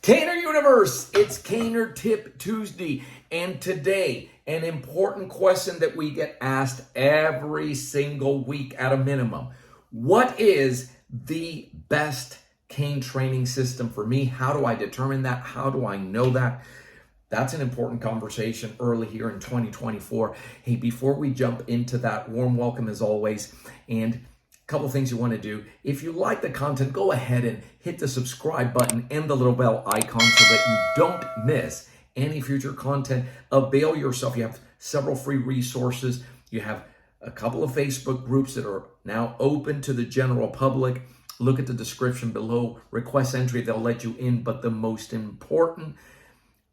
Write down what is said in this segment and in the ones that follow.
Caner Universe, it's Caner Tip Tuesday, and today, an important question that we get asked every single week at a minimum. What is the best cane training system for me? How do I determine that? How do I know that? That's an important conversation early here in 2024. Hey, before we jump into that, warm welcome as always, and couple things you want to do. If you like the content, go ahead and hit the subscribe button and the little bell icon so that you don't miss any future content. Avail yourself. You have several free resources. You have a couple of Facebook groups that are now open to the general public. Look at the description below. Request entry, they'll let you in. But the most important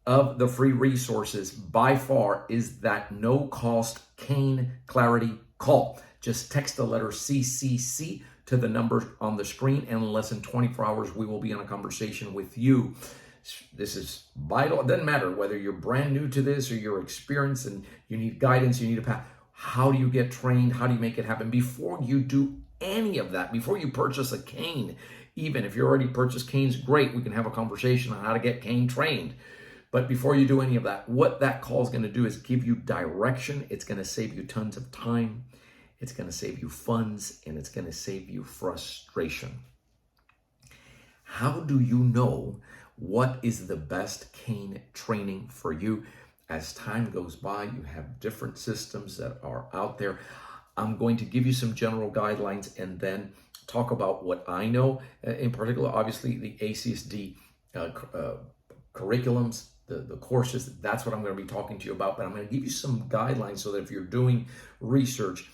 of the free resources by far is that no-cost cane clarity call. Just text the letter CCC to the number on the screen, and in less than 24 hours, we will be in a conversation with you. This is vital. It doesn't matter whether you're brand new to this or you're experienced and you need guidance, you need a path. How do you get trained? How do you make it happen? Before you do any of that, before you purchase a cane, even if you already purchased canes, great, we can have a conversation on how to get cane trained. But before you do any of that, what that call is going to do is give you direction. It's going to save you tons of time. It's going to save you funds, and it's going to save you frustration. How do you know what is the best cane training for you? As time goes by, you have different systems that are out there. I'm going to give you some general guidelines and then talk about what I know. In particular, obviously, the ACSD curriculums, the courses, that's what I'm going to be talking to you about. But I'm going to give you some guidelines so that if you're doing research,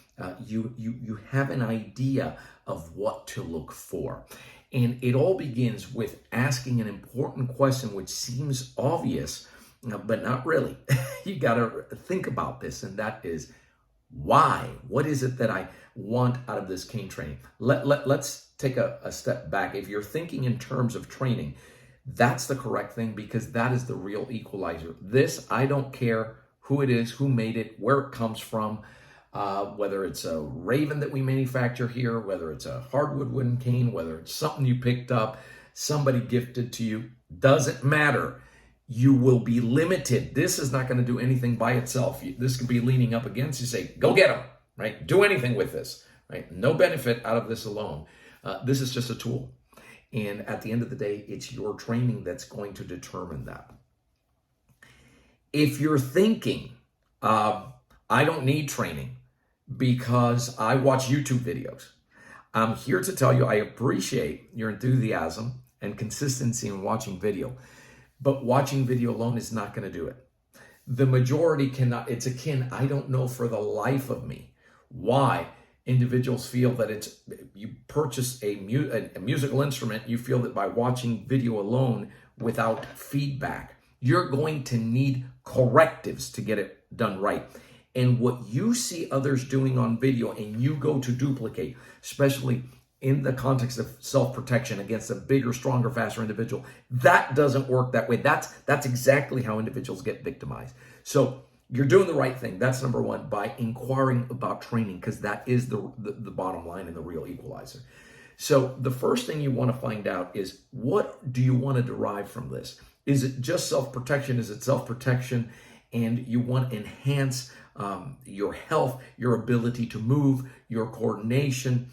you have an idea of what to look for. And it all begins with asking an important question, which seems obvious, but not really. You got to think about this, and that is why? What is it that I want out of this cane training? Let's take a step back. If you're thinking in terms of training, that's the correct thing, because that is the real equalizer. This, I don't care who it is, who made it, where it comes from, whether it's a Raven that we manufacture here, whether it's a hardwood wooden cane, whether it's something you picked up, somebody gifted to you, doesn't matter. You will be limited. This is not going to do anything by itself. This could be leaning up against you, say, go get them, right? Do anything with this, right? No benefit out of this alone. This is just a tool. And at the end of the day, it's your training that's going to determine that. If you're thinking, I don't need training because I watch YouTube videos, I'm here to tell you I appreciate your enthusiasm and consistency in watching video, but watching video alone is not going to do it. The majority cannot. It's akin, I don't know for the life of me why individuals feel that you purchase a musical instrument, you feel that by watching video alone without feedback, you're going to need correctives to get it done right. And what you see others doing on video and you go to duplicate, especially in the context of self-protection against a bigger, stronger, faster individual, that doesn't work that way. That's exactly how individuals get victimized. So you're doing the right thing. That's number one, by inquiring about training, because that is the bottom line and the real equalizer. So the first thing you want to find out is, what do you want to derive from this? Is it just self-protection? Is it self-protection and you want to enhance your health, your ability to move, your coordination?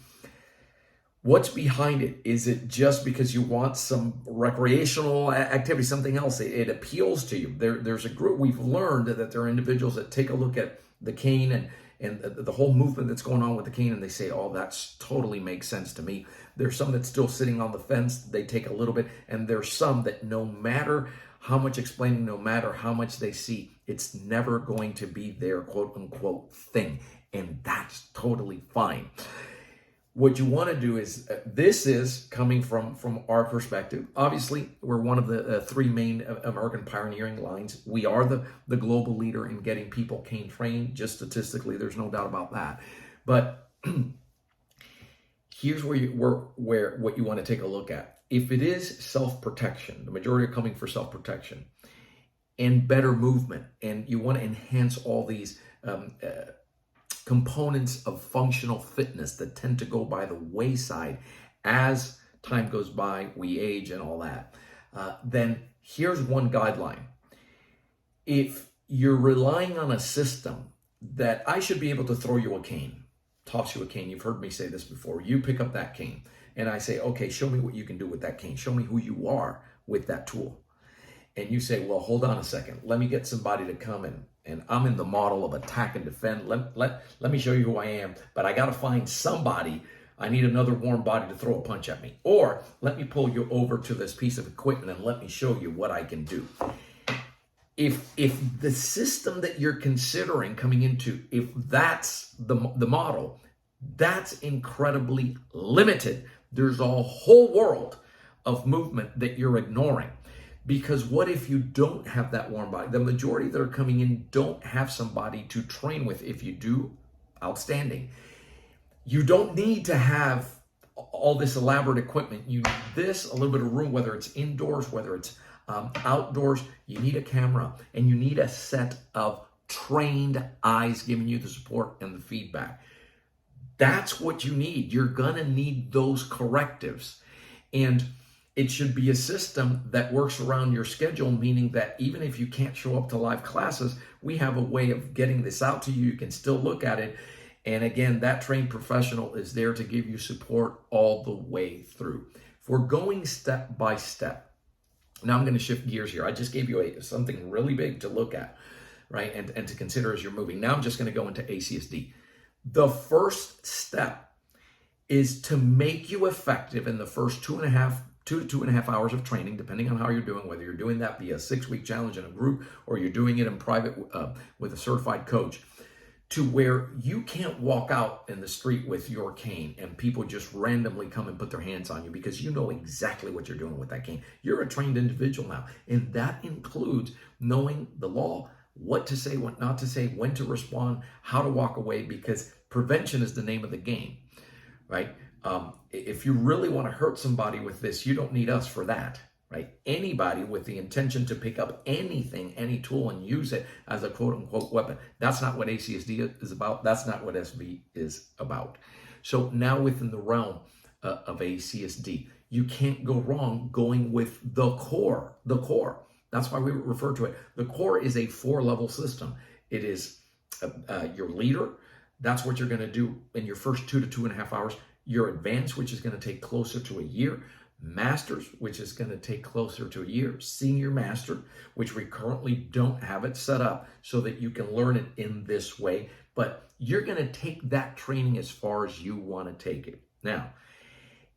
What's behind it? Is it just because you want some recreational activity, something else? It appeals to you. There's a group, we've learned that there are individuals that take a look at the cane and the whole movement that's going on with the cane, and they say, oh, that's totally makes sense to me. There's some that's still sitting on the fence. They take a little bit, and there's some that no matter how much explaining, no matter how much they see, it's never going to be their quote unquote thing. And that's totally fine. What you want to do is, this is coming from our perspective. Obviously, we're one of the three main American pioneering lines. We are the global leader in getting people cane trained. Just statistically, there's no doubt about that. But here's what you want to take a look at. If it is self-protection, the majority are coming for self-protection and better movement, and you want to enhance all these components of functional fitness that tend to go by the wayside as time goes by, we age and all that, then Here's one guideline. If you're relying on a system that I should be able to throw you a cane, toss you a cane. You've heard me say this before. You pick up that cane and I say, okay, show me what you can do with that cane. Show me who you are with that tool. And you say, well, hold on a second. Let me get somebody to come in. And I'm in the model of attack and defend. Let me show you who I am. But I got to find somebody. I need another warm body to throw a punch at me. Or let me pull you over to this piece of equipment and let me show you what I can do. If the system that you're considering coming into, if that's the model, that's incredibly limited. There's a whole world of movement that you're ignoring. Because what if you don't have that warm body? The majority that are coming in don't have somebody to train with. If you do, outstanding. You don't need to have all this elaborate equipment. You need this, a little bit of room, whether it's indoors, whether it's outdoors. You need a camera and you need a set of trained eyes giving you the support and the feedback. That's what you need. You're gonna need those correctives. And it should be a system that works around your schedule, meaning that even if you can't show up to live classes, we have a way of getting this out to you. You can still look at it. And again, that trained professional is there to give you support all the way through. If we're going step by step, now I'm going to shift gears here. I just gave you something really big to look at, right? And to consider as you're moving. Now I'm just going to go into ACSD. The first step is to make you effective in the first 2 to 2.5 hours of training, depending on how you're doing, whether you're doing that via a 6-week challenge in a group or you're doing it in private with a certified coach, to where you can't walk out in the street with your cane and people just randomly come and put their hands on you because you know exactly what you're doing with that cane. You're a trained individual now, and that includes knowing the law, what to say, what not to say, when to respond, how to walk away, because prevention is the name of the game, right? If you really want to hurt somebody with this, you don't need us for that, right? Anybody with the intention to pick up anything, any tool, and use it as a quote-unquote weapon, that's not what ACSD is about. That's not what SV is about. So now within the realm of ACSD, you can't go wrong going with the core. The core. That's why we refer to it. The core is a 4-level system. It is your leader. That's what you're going to do in your first 2 to 2.5 hours. Your advanced, which is going to take closer to a year. Masters, which is going to take closer to a year. Senior master, which we currently don't have it set up so that you can learn it in this way. But you're going to take that training as far as you want to take it. Now,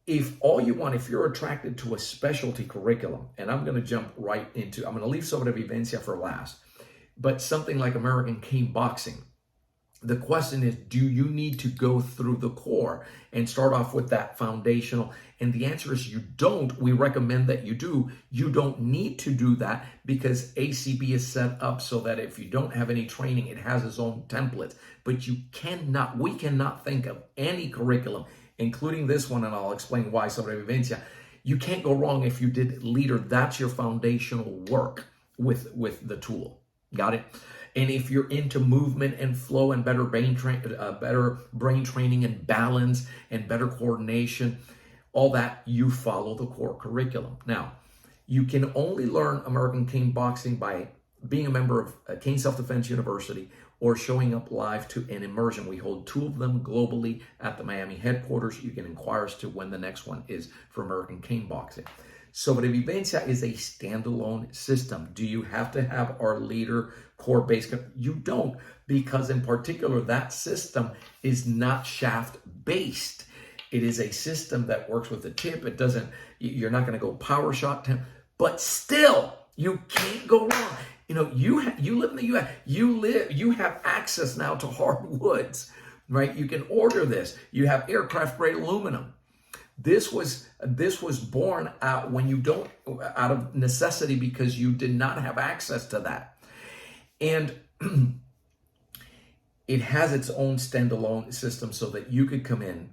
if you're attracted to a specialty curriculum, and I'm going to jump right into, I'm going to leave Sobrevivencia for last, but something like American Cane Boxing, the question is, do you need to go through the core and start off with that foundational? And the answer is you don't. We recommend that you do. You don't need to do that because ACB is set up so that if you don't have any training, it has its own templates. But we cannot think of any curriculum, including this one, and I'll explain why, Sobrevivencia. You can't go wrong if you did leader. That's your foundational work with the tool. Got it? And if you're into movement and flow and better brain training and balance and better coordination, all that, you follow the core curriculum. Now, you can only learn American Cane Boxing by being a member of Cane Self-Defense University or showing up live to an immersion. We hold 2 of them globally at the Miami headquarters. You can inquire as to when the next one is for American Cane Boxing. Sobrevivencia is a standalone system. Do you have to have our leader core base? You don't, because in particular, that system is not shaft based. It is a system that works with the tip. It doesn't, you're not going to go power shot, but still, you can't go wrong. You know, you live in the U.S. You have access now to hardwoods, right? You can order this. You have aircraft grade aluminum. This was born out out of necessity because you did not have access to that. And it has its own standalone system so that you could come in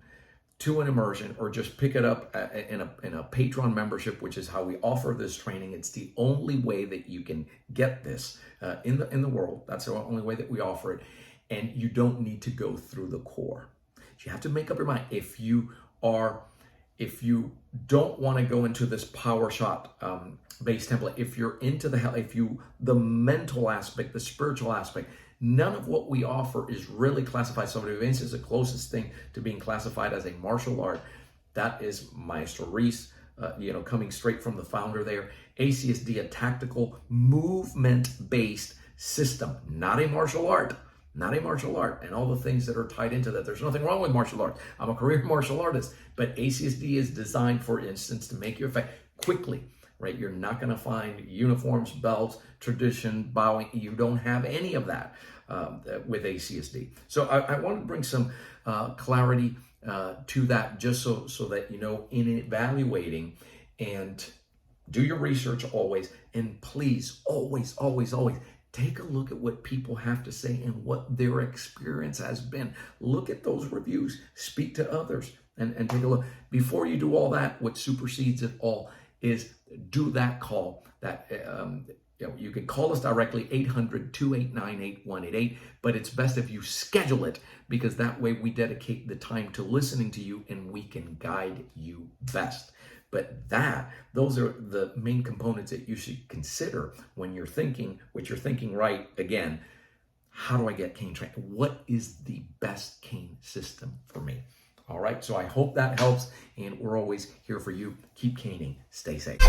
to an immersion or just pick it up in a Patreon membership, which is how we offer this training. It's the only way that you can get this in the world. That's the only way that we offer it. And you don't need to go through the core. You have to make up your mind. If you are if you don't want to go into this power shot based template, if you're into the mental aspect, the spiritual aspect, none of what we offer is really classified. Sobrevivencia is the closest thing to being classified as a martial art. That is Maestro Reese, coming straight from the founder there. ACSD, a tactical movement-based system, not a martial art. Not a martial art, and all the things that are tied into that. There's nothing wrong with martial arts. I'm a career martial artist, but ACSD is designed, for instance, to make you effect quickly, right? You're not going to find uniforms, belts, tradition, bowing. You don't have any of that with ACSD. So I want to bring some clarity to that, just so that in evaluating, and do your research always, and please always take a look at what people have to say and what their experience has been. Look at those reviews, speak to others, and take a look. Before you do all that, what supersedes it all is do that call. That you can call us directly, 800-289-8188, but it's best if you schedule it, because that way we dedicate the time to listening to you and we can guide you best. But those are the main components that you should consider when you're thinking, right, again, how do I get cane trained? What is the best cane system for me? All right, so I hope that helps, and we're always here for you. Keep caning, stay safe.